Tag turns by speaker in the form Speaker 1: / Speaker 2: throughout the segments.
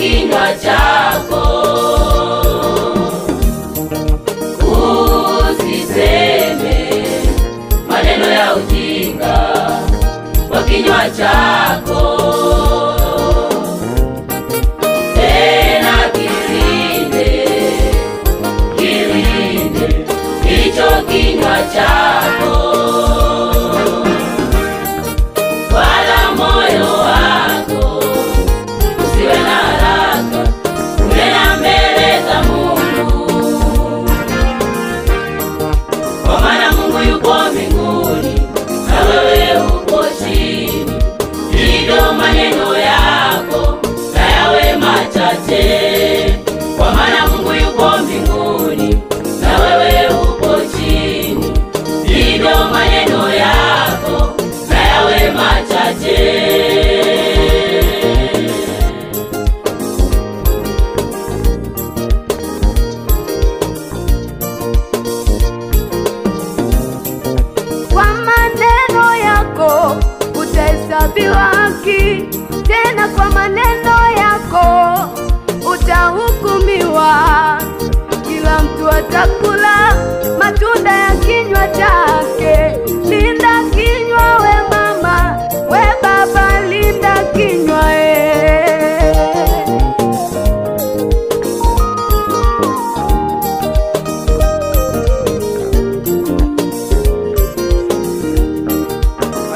Speaker 1: kinywa chako. Usiseme maneno ya ujinga kwa kinywa chako. Tena kilinde hicho kinywa chako. Wala moyo wako usiwe na haraka kunena mbele za Mungu, kwa maana Mungu yuko mbinguni na wewe uko chini. Hivyo maneno yako na yawe machache, kwa maana Mungu yuko mbinguni na wewe uko chini. Hivyo maneno yako na yawe machache.
Speaker 2: Kwa maneno yako utahesabiwa haki, tena kwa maneno yako utahukumiwa. Kila mtu atakula matunda ya kinywa chake. Linda kinywa we mama, we baba, linda kinywa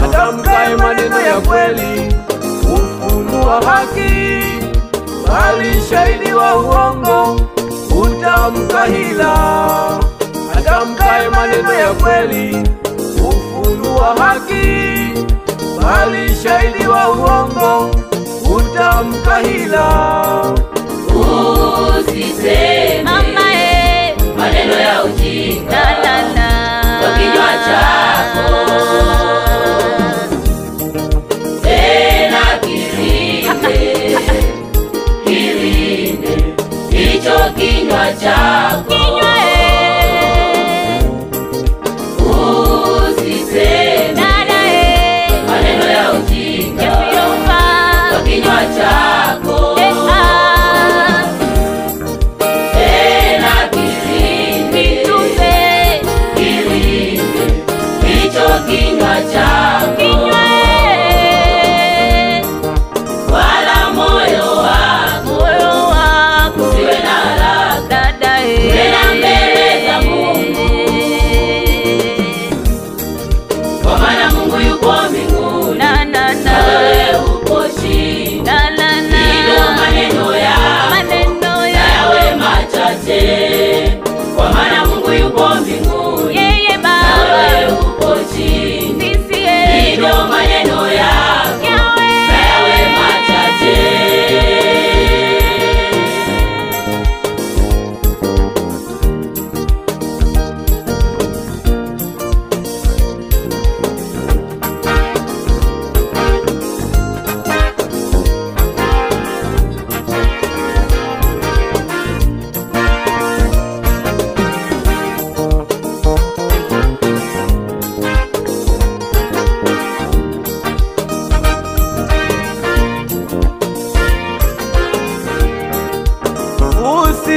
Speaker 3: Atamkaye maneno ya kweli ufunua haki, bali shahidi wa uongo utamka hila. Atamkaye maneno ya kweli ufunua haki, bali shahidi wa uongo utamka hila.
Speaker 1: Usiseme maneno ya ujinga kwa kinywa chako. Tena kilinde hicho kinywa chako. Usiseme maneno ya ujinga kwa kinywa chako. Tena kilinde hicho kinywa chako. Wala moyo wako usiwe na haraka kunena mbele za Mungu, kwa maana Mungu yuko mbinguni na wewe uko chini. Hivyo maneno yako na yawe machache, kwa maana Mungu yuko mbinguni na wewe uko chini. Hivyo maneno yako na yawe machache.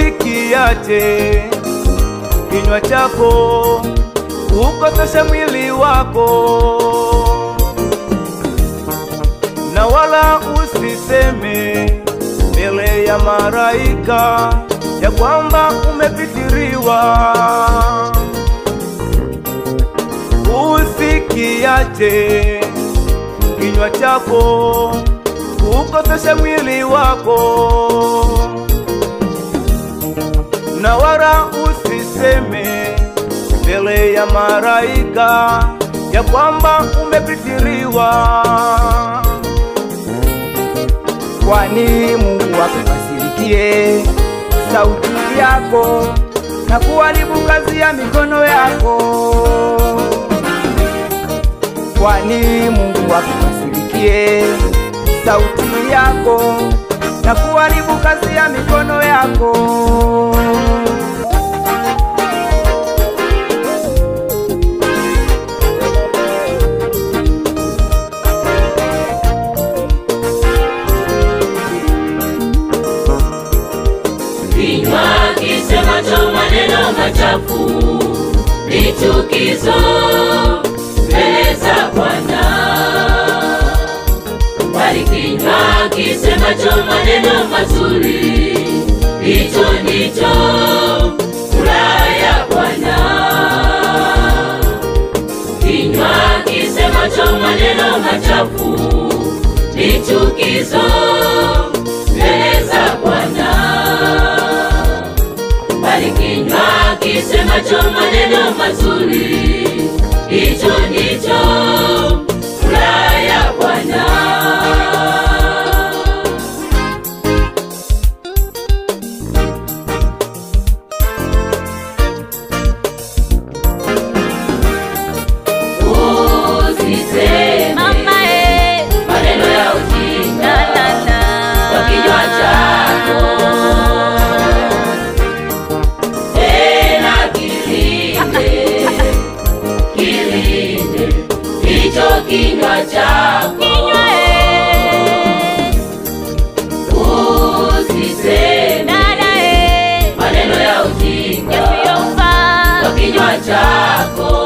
Speaker 3: Usikiache kinywa chako ukoseshe mwili wako, na wala usiseme mbele ya malaika ya kwamba umepitiriwa. Usikiache kinywa chako ukoseshe mwili wako, na wala usiseme mbele ya malaika ya kwamba umepitiriwa.
Speaker 4: Kwani Mungu akukasirikie sauti yako na kuharibu kazi ya mikono yako? Kwani Mungu akukasirikie sauti yako na kuharibu kazi ya mikono yako?
Speaker 1: machafu ni chukizo mbele za Bwana, bali kinywa kisemacho maneno mazuri, hicho ndicho furaha ya Bwana. Kinywa kisemacho maneno machafu ni chukizo mbele za Bwana, bali kinywa kisemacho maneno mazuri, hicho ndicho furaha ya Bwana. Kinywa chako usiseme maneno ya ujinga kwa kinywa chako.